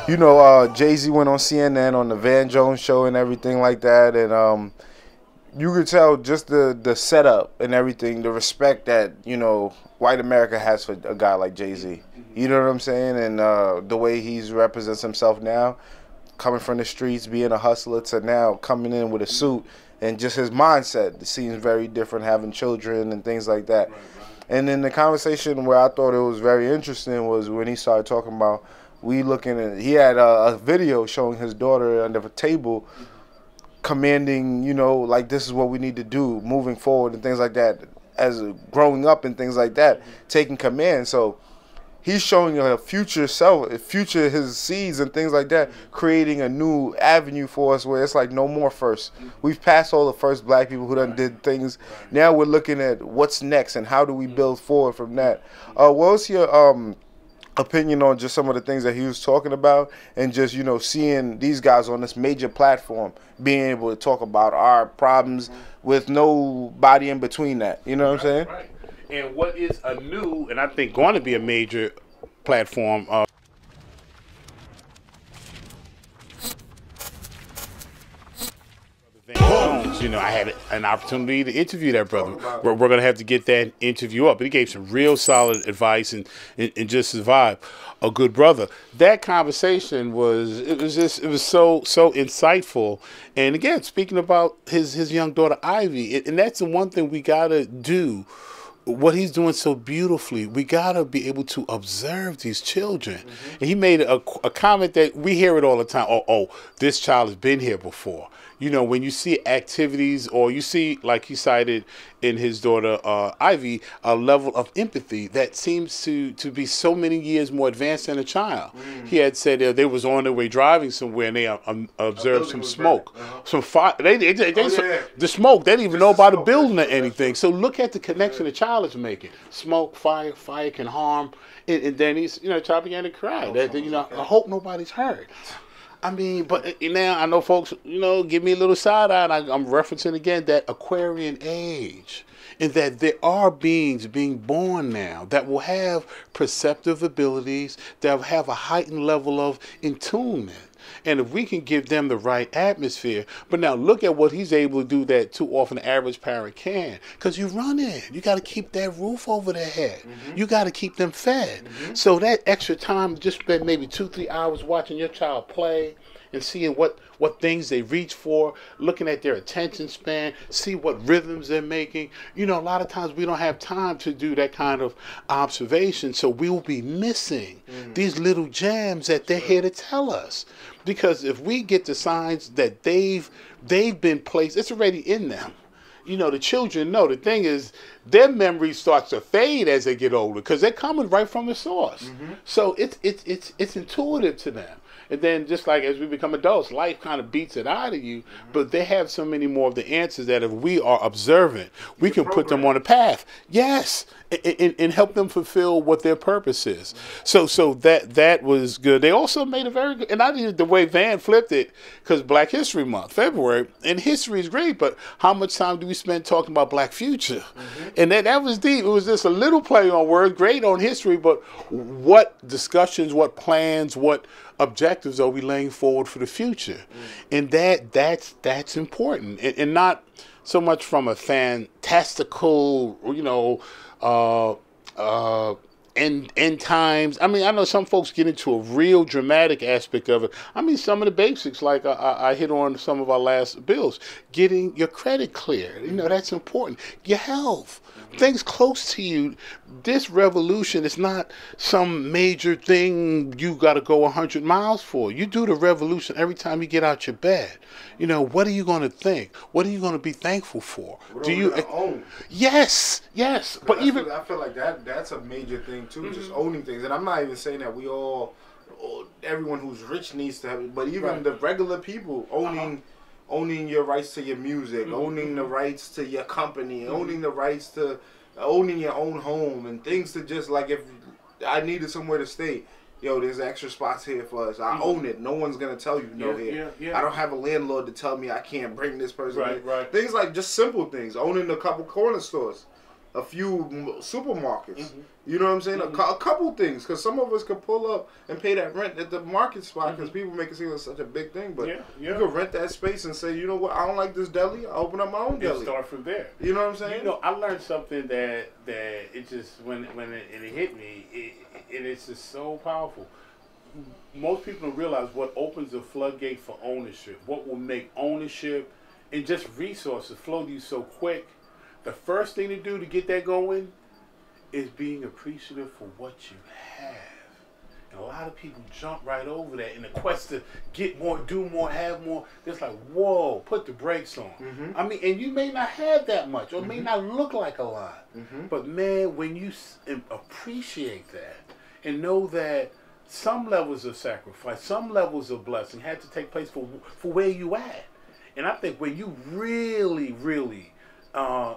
You know, Jay-Z went on CNN on the Van Jones show and everything like that, and you could tell just the setup and everything, the respect that, you know, white America has for a guy like Jay-Z. You know what I'm saying? And the way he represents himself now, coming from the streets, being a hustler, to now coming in with a suit, and just his mindset seems very different, having children and things like that. And then the conversation where I thought it was very interesting was when he started talking about, he had a video showing his daughter under the table commanding, you know, like, this is what we need to do moving forward and things like that, as growing up and things like that, taking command. So he's showing a future self, his seeds and things like that, creating a new avenue for us where it's like no more first. We've passed all the first black people who done did things. Now we're looking at what's next and how do we build forward from that. What was your opinion on just some of the things that he was talking about, and just, you know, seeing these guys on this major platform being able to talk about our problems with nobody in between that, you know what I'm saying? Right. And what is a new, and I think going to be a major platform, you know, I had an opportunity to interview that brother. We're going to have to get that interview up. But he gave some real solid advice and just his vibe. A good brother. That conversation was so insightful. And again, speaking about his young daughter Ivy, and that's the one thing we got to do. What he's doing so beautifully, we gotta be able to observe these children. And he made a comment that we hear it all the time. Oh, this child has been here before. You know, when you see activities, or you see, like he cited in his daughter Ivy, a level of empathy that seems to be so many years more advanced than a child. He had said they was on their way driving somewhere, and they observed some smoke, some fire. The smoke. They didn't even know about the building or anything. So look at the connection the child is making. Smoke, fire can harm, and then he's, you know, child began to cry. That, you know, I hope nobody's hurt. I mean, but now I know folks, you know, give me a little side eye, and I'm referencing again that Aquarian age, and that there are beings being born now that will have perceptive abilities, that will have a heightened level of attunement. And if we can give them the right atmosphere, but now look at what he's able to do that too often the average parent can. Because you run in, you got to keep that roof over their head. You got to keep them fed. So that extra time, just spend maybe 2-3 hours watching your child play and seeing what things they reach for, looking at their attention span, see what rhythms they're making. You know, a lot of times we don't have time to do that kind of observation, so we will be missing these little gems that they're here to tell us. Because if we get the signs that they've been placed, it's already in them. You know, the children know. The thing is, their memory starts to fade as they get older because they're coming right from the source. So it's intuitive to them. And then just like as we become adults, life kind of beats it out of you, but they have so many more of the answers that if we are observant, we can put them on a path. Yes, and help them fulfill what their purpose is. So that was good. They also made a very good, and I did the way Van flipped it, because Black History Month, February, and history is great, but how much time do we spend talking about Black future? And that was deep. It was just a little play on words, great on history, but what discussions, what plans, what objectives are we laying forward for the future? And that's important, and not so much from a fantastical, you know, end times. I mean, I know some folks get into a real dramatic aspect of it. I mean, some of the basics, like I hit on some of our last bills, getting your credit clear. You know, that's important. Your health, things close to you. This revolution is not some major thing you got to go 100 miles for. You do the revolution every time you get out your bed. You know, what are you going to think? What are you going to be thankful for? Do you own? Yes. But even I feel like that's a major thing too, just owning things. And I'm not even saying that we all, everyone who's rich needs to have it, but even the regular people owning your rights to your music, owning the rights to your company, owning the rights to owning your own home, and things to just like, if I needed somewhere to stay, yo, there's extra spots here for us. I own it. No one's gonna tell you no here. I don't have a landlord to tell me I can't bring this person in. Things like just simple things. Owning a couple corner stores. a few supermarkets. You know what I'm saying? A couple things, because some of us could pull up and pay that rent at the market spot, because people make it seem like such a big thing. But you could rent that space and say, you know what, I don't like this deli. I open up my own deli. Start from there. You know what I'm saying? You know, I learned something that it just when it hit me, it is just so powerful. Most people don't realize what opens the floodgate for ownership. What will make ownership and just resources flow to you so quick. The first thing to do to get that going is being appreciative for what you have. And a lot of people jump right over that in the quest to get more, do more, have more. It's like, whoa, put the brakes on. I mean, and you may not have that much, or it may not look like a lot. But man, when you appreciate that and know that some levels of sacrifice, some levels of blessing had to take place for where you at. And I think when you really, really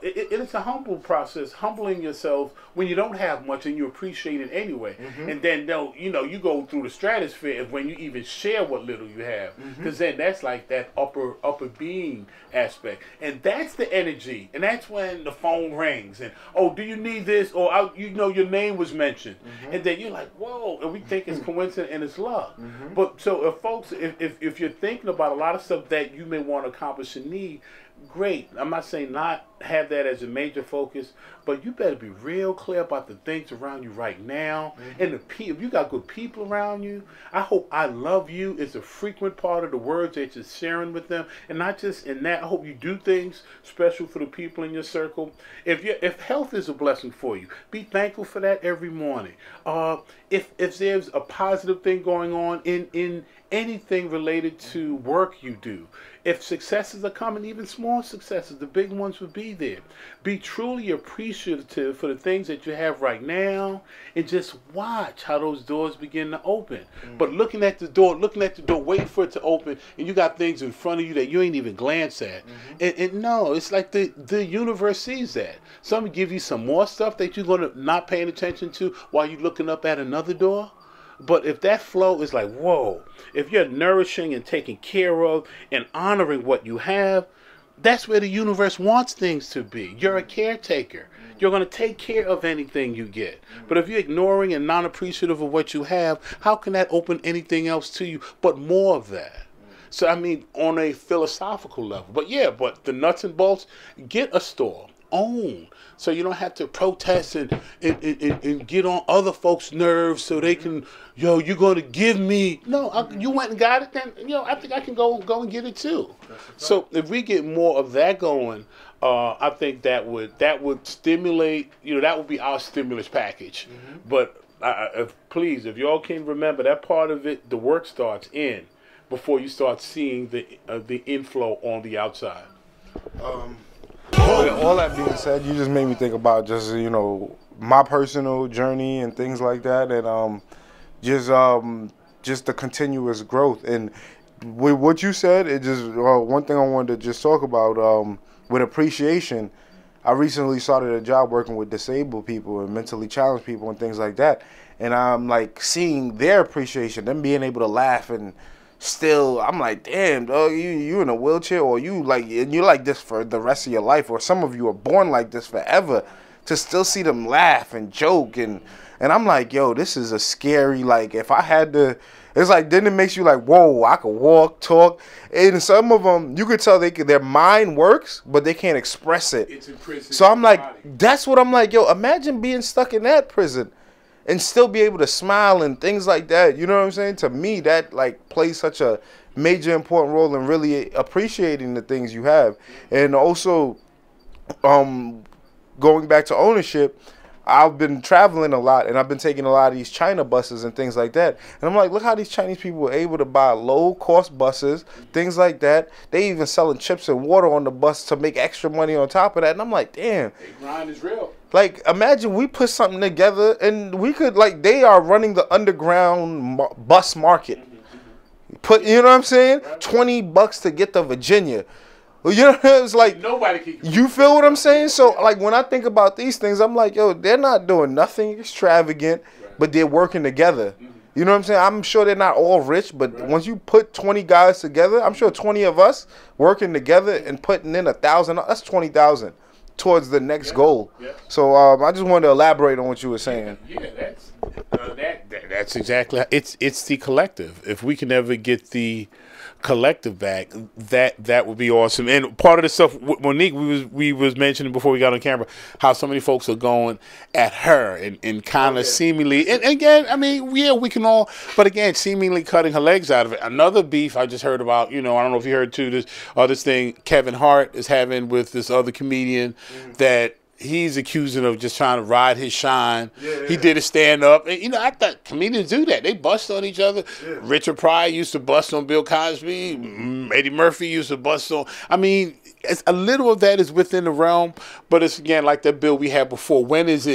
it is a humble process, humbling yourself when you don't have much and you appreciate it anyway. And then, you go through the stratosphere when you even share what little you have. Because then that's like that upper being aspect. And that's the energy. And that's when the phone rings. And, oh, do you need this? Or, your name was mentioned. And then you're like, whoa. And we think it's coincidence and it's luck. But so if folks, if you're thinking about a lot of stuff that you may want to accomplish and need, great. I'm not saying not have that as a major focus, but you better be real clear about the things around you right now. And if you got good people around you, I hope I love you is a frequent part of the words that you're sharing with them. And not just in that, I hope you do things special for the people in your circle. If health is a blessing for you, be thankful for that every morning. If there's a positive thing going on in anything related to work you do, if successes are coming, even small successes, the big ones will be there. Be truly appreciative for the things that you have right now, and just watch how those doors begin to open. But looking at the door, waiting for it to open, and you got things in front of you that you ain't even glance at. And no, it's like the universe sees that. Some give you some more stuff that you're going to not paying attention to while you're looking up at another door. But if that flow is like, whoa, if you're nourishing and taking care of and honoring what you have, that's where the universe wants things to be. You're a caretaker. You're going to take care of anything you get. But if you're ignoring and non-appreciative of what you have, how can that open anything else to you but more of that? So, I mean, on a philosophical level. But the nuts and bolts, get a store. Own, so you don't have to protest and get on other folks' nerves so they can, you're going to give me. No, you went and got it, then I think I can go and get it too. So if we get more of that going, I think that would stimulate. That would be our stimulus package. But please, if y'all can remember that part of it, the work starts in before you start seeing the inflow on the outside. All that being said, you just made me think about just my personal journey and things like that, and just the continuous growth. And with what you said, it just one thing I wanted to just talk about with appreciation. I recently started a job working with disabled people and mentally challenged people and things like that, and I'm like seeing their appreciation, them being able to laugh and. Still, I'm like, damn, dog, you in a wheelchair, or you're like this for the rest of your life, or some of you are born like this forever. To still see them laugh and joke, and I'm like, yo, this is a scary, like, if I had to, it's like, then it makes you like, whoa, I could walk, talk, and some of them, you could tell their mind works, but they can't express it. It's in prison. So I'm like, that's what I'm like, yo, imagine being stuck in that prison. And still be able to smile and things like that. You know what I'm saying? To me, that like plays such a major important role in really appreciating the things you have. And also, going back to ownership, I've been traveling a lot, and I've been taking a lot of these China buses and things like that. And I'm like, look how these Chinese people were able to buy low-cost buses, things like that. They even selling chips and water on the bus to make extra money on top of that. And I'm like, damn. The grind is real. Like, imagine we put something together, and we could, like, they are running the underground bus market. You know what I'm saying? $20 to get to Virginia. You know, it's like nobody can. You feel what I'm saying? So, like, when I think about these things, I'm like, yo, they're not doing nothing extravagant, but they're working together. You know what I'm saying? I'm sure they're not all rich, but once you put 20 guys together, I'm sure 20 of us working together and putting in $1,000, that's 20,000. towards the next goal. Yeah. So I just wanted to elaborate on what you were saying. Yeah, that's exactly. It's the collective. If we can ever get the collective back, that would be awesome. And part of the stuff with Monique, we was mentioning before we got on camera, how so many folks are going at her and kind of seemingly, and again, I mean, yeah, we can all, but again, seemingly cutting her legs out of it. Another beef I just heard about, I don't know if you heard too, this thing Kevin Hart is having with this other comedian that he's accusing of just trying to ride his shine. He did a stand-up. And, I thought comedians do that. They bust on each other. Richard Pryor used to bust on Bill Cosby. Eddie Murphy used to bust on. I mean, a little of that is within the realm, but it's, again, like that bill we had before. When is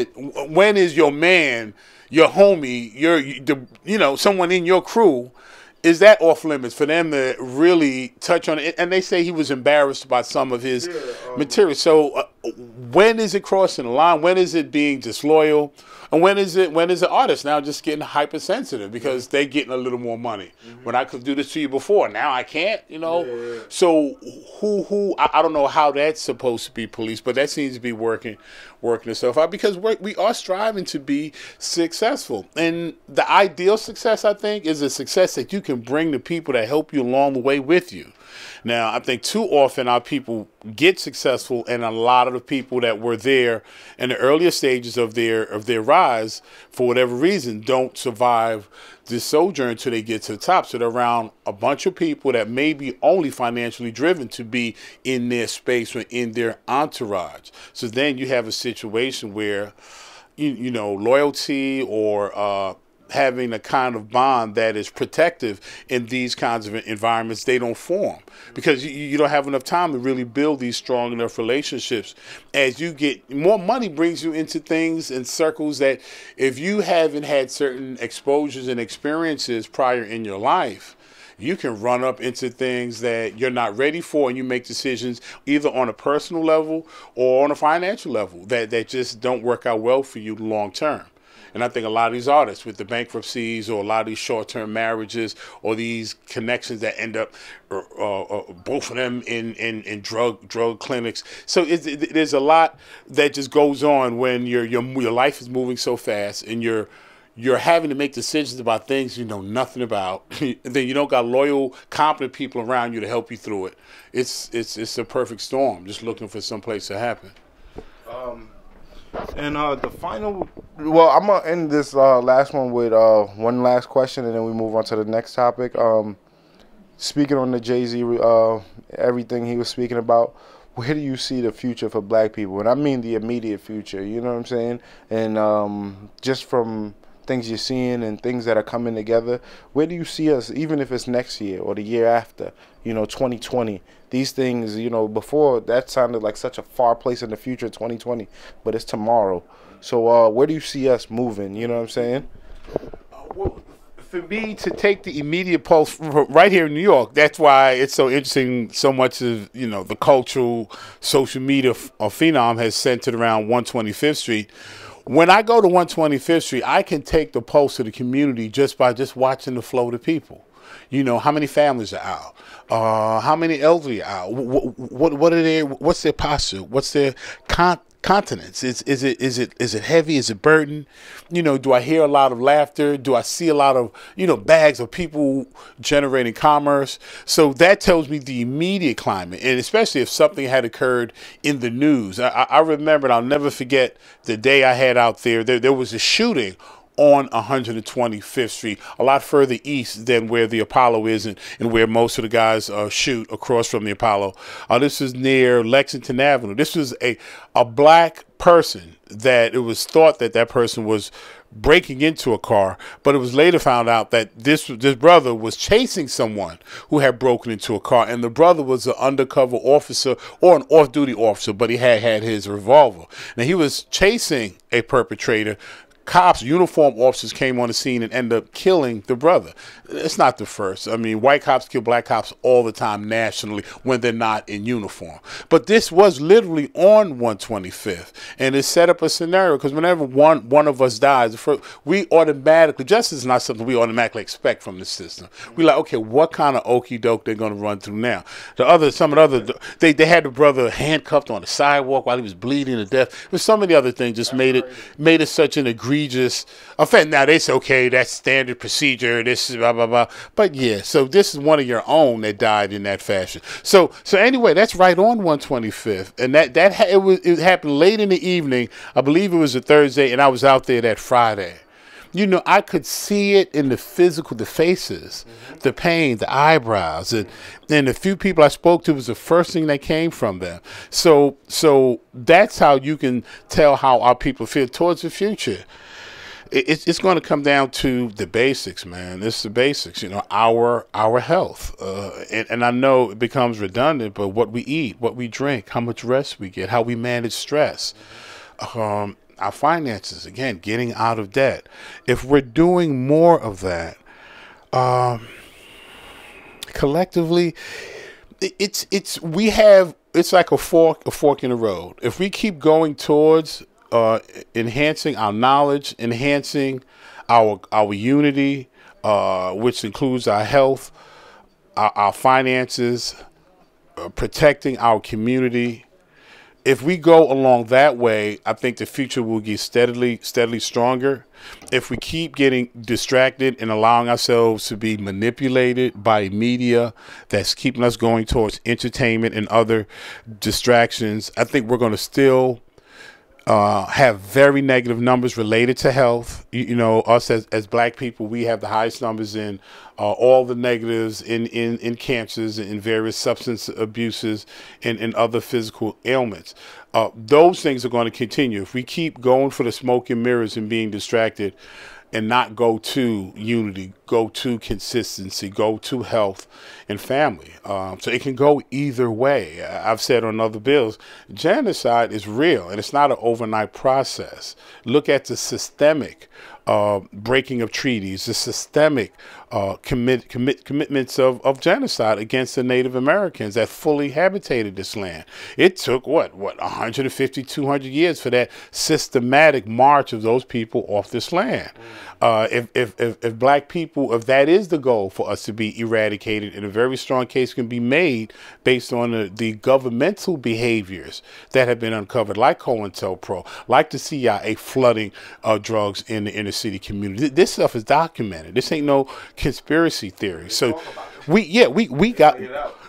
your man, your homie, someone in your crew, is that off limits for them to really touch on it? And they say he was embarrassed about some of his material. So when is it crossing the line? When is it being disloyal? And when is the artist now just getting hypersensitive because they're getting a little more money? When I could do this to you before, now I can't, So I don't know how that's supposed to be policed, but that seems to be working itself out because we are striving to be successful. And the ideal success, I think, is a success that you can bring the people that help you along the way with you. Now, I think too often our people get successful, and a lot of the people that were there in the earlier stages of their rise, for whatever reason, don't survive this sojourn till they get to the top. So they're around a bunch of people that may be only financially driven to be in their space or in their entourage. So then you have a situation where, loyalty or having a kind of bond that is protective in these kinds of environments, they don't form because you don't have enough time to really build these strong enough relationships. As you get more money brings you into things and circles that if you haven't had certain exposures and experiences prior in your life, you can run up into things that you're not ready for, and you make decisions either on a personal level or on a financial level that just don't work out well for you long term. And I think a lot of these artists with the bankruptcies or a lot of these short-term marriages or these connections that end up, both of them in drug clinics. So there's a lot that just goes on when your life is moving so fast and you're having to make decisions about things you know nothing about. And then you don't got loyal, competent people around you to help you through it. It's a perfect storm, just looking for some place to happen. And the final, well, I'm gonna end this last one with one last question, and then we move on to the next topic. Speaking on the Jay-Z, everything he was speaking about, where do you see the future for black people? And I mean the immediate future, you know what I'm saying? And just from things you're seeing and things that are coming together, where do you see us, even if it's next year or the year after, 2020? These things, before that sounded like such a far place in the future, 2020, but it's tomorrow. So where do you see us moving, you know what I'm saying? Well, for me to take the immediate pulse right here in New York, that's why it's so interesting. So much of, the cultural social media phenom has centered around 125th Street. When I go to 125th Street, I can take the pulse of the community just by watching the flow of the people. How many families are out? How many elderly are out? What are their? What's their posture? What's their continence? Is it heavy? Is it burdened? Do I hear a lot of laughter? Do I see a lot of bags of people generating commerce? So that tells me the immediate climate, and especially if something had occurred in the news. I remember, and I'll never forget the day I had out there. There was a shooting on 125th Street, a lot further east than where the Apollo is and where most of the guys shoot across from the Apollo. This is near Lexington Avenue. This was a black person that it was thought that person was breaking into a car, but it was later found out that this brother was chasing someone who had broken into a car, and the brother was an undercover officer or an off-duty officer, but he had his revolver. Now, he was chasing a perpetrator, cops, uniform officers came on the scene and ended up killing the brother. It's not the first. I mean, white cops kill black cops all the time nationally when they're not in uniform. But this was literally on 125th, and it set up a scenario because whenever one of us dies, we automatically, justice is not something we automatically expect from the system. We like, okay, what kind of okey doke they're going to run through now? They had the brother handcuffed on the sidewalk while he was bleeding to death. There's so many other things just made it such an egregious offense. Now they say, okay, that's standard procedure. This is blah blah blah. But yeah, so this is one of your own that died in that fashion. So anyway, that's right on 125th, and it happened late in the evening. I believe it was a Thursday, and I was out there that Friday. You know, I could see it in the physical, the faces, the pain, the eyebrows, and the few people I spoke to was the first thing that came from them. So that's how you can tell how our people feel towards the future. It's going to come down to the basics, man. It's the basics, you know, our health. And I know it becomes redundant, but what we eat, what we drink, how much rest we get, how we manage stress. Our finances, again, getting out of debt. If we're doing more of that, collectively, it's like a fork in the road. If we keep going towards enhancing our knowledge, enhancing our unity, which includes our health, our finances, protecting our community. If we go along that way, I think the future will get steadily stronger. If we keep getting distracted and allowing ourselves to be manipulated by media that's keeping us going towards entertainment and other distractions, I think we're going to still have very negative numbers related to health. You know, us as black people, we have the highest numbers in all the negatives in cancers and in various substance abuses and other physical ailments. Those things are going to continue. If we keep going for the smoke and mirrors and being distracted and not go to unity, go to consistency, go to health and family. So it can go either way. I've said on other bills, genocide is real, and it's not an overnight process. Look at the systemic breaking of treaties, the systemic commitments of genocide against the Native Americans that fully habitated this land. It took, what 150, 200 years for that systematic march of those people off this land. If black people, if that is the goal for us to be eradicated, and a very strong case can be made based on the governmental behaviors that have been uncovered, like COINTELPRO, like the CIA flooding drugs in the inner city community. This stuff is documented. This ain't no conspiracy theory. So we got.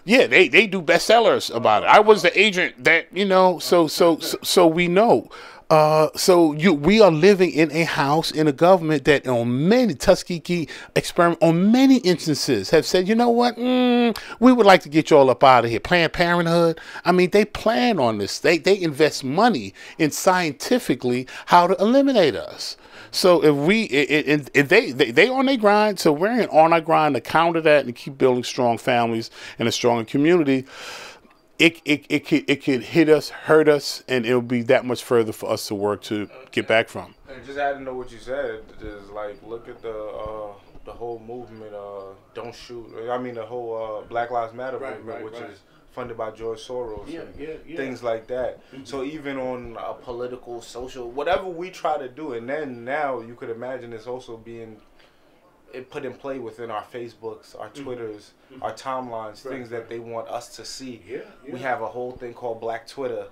Yeah, they do bestsellers about it. I was the agent that, you know, so we know. We are living in a house in a government that on many Tuskegee experiment on many instances have said, you know what, we would like to get you all up out of here. Planned Parenthood. I mean, they plan on this. They invest money in scientifically how to eliminate us. So if they on their grind, so we're on our grind to counter that and keep building strong families and a stronger community. It could hit us, hurt us, and it'll be that much further for us to work to get back from. And just adding to what you said, is like, look at the whole movement, don't shoot. I mean, the whole Black Lives Matter movement, which is funded by George Soros, things like that. So even on a political, social, whatever we try to do, and then now you could imagine it's also being put in play within our Facebooks, our Twitters, our timelines, things that they want us to see. We have a whole thing called Black Twitter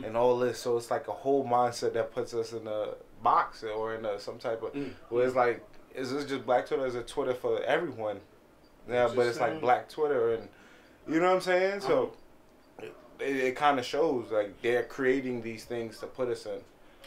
and all this, so it's like a whole mindset that puts us in a box or in some type of where it's like, is this just Black Twitter? Is it Twitter for everyone? Yeah, but it's like Black Twitter, and you know what I'm saying? So it kind of shows like they're creating these things to put us in.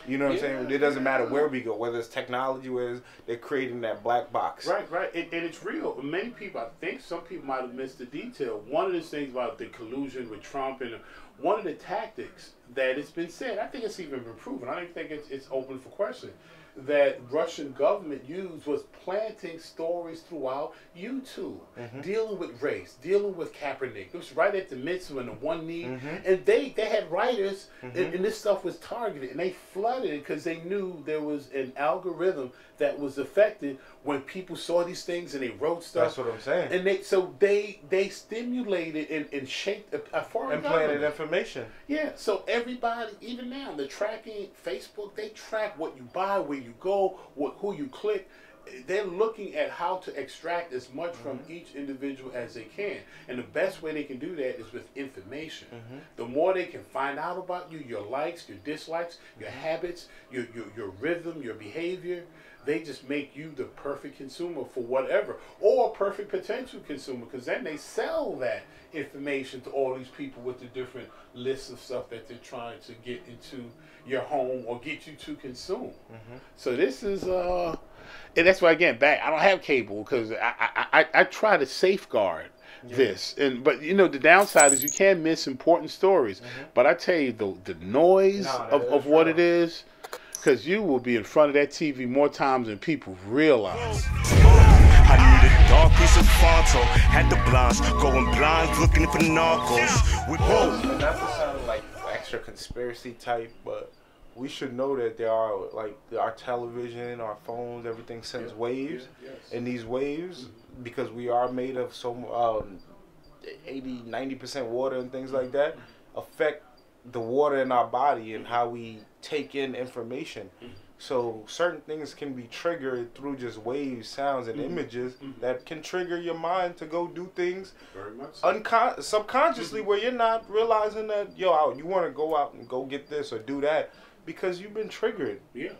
You know what I'm saying? It doesn't matter where we go, whether it's technology, whether they're creating that black box. Right. And it's real. Many people, I think some people might have missed the detail. One of the things about the collusion with Trump and one of the tactics that it's been said, I think it's even been proven. I don't even think it's open for question. that Russian government used was planting stories throughout YouTube, dealing with race, dealing with Kaepernick. It was right at the midst of the one knee, and they had writers, and this stuff was targeted, and they flooded it because they knew there was an algorithm that was affected when people saw these things and they wrote stuff. That's what I'm saying. And they stimulated and shaped a foreign and planted government. information. Yeah, so everybody, even now, they're tracking Facebook. They track what you buy, where you go, who you click. They're looking at how to extract as much from each individual as they can. And the best way they can do that is with information. The more they can find out about you, your likes, your dislikes, your habits, your rhythm, your behavior, they just make you the perfect consumer for whatever, or a perfect potential consumer, because then they sell that information to all these people with the different lists of stuff that they're trying to get into your home or get you to consume. So this is and that's why, again, I don't have cable because I try to safeguard this, but you know the downside is you can miss important stories. But I tell you, the noise of what it is, because you will be in front of that TV more times than people realize. I need a dark piece of photo. Had the blinds going blind, looking for narcos. And not to sound like extra conspiracy type, but we should know that there are, like, our television, our phones, everything sends waves, and these waves, because we are made of so 80-90% water and things like that, affect the water in our body and how we take in information. So certain things can be triggered through just waves, sounds, and images that can trigger your mind to go do things Very much so. subconsciously where you're not realizing that, yo, you want to go out and go get this or do that because you've been triggered. Yeah.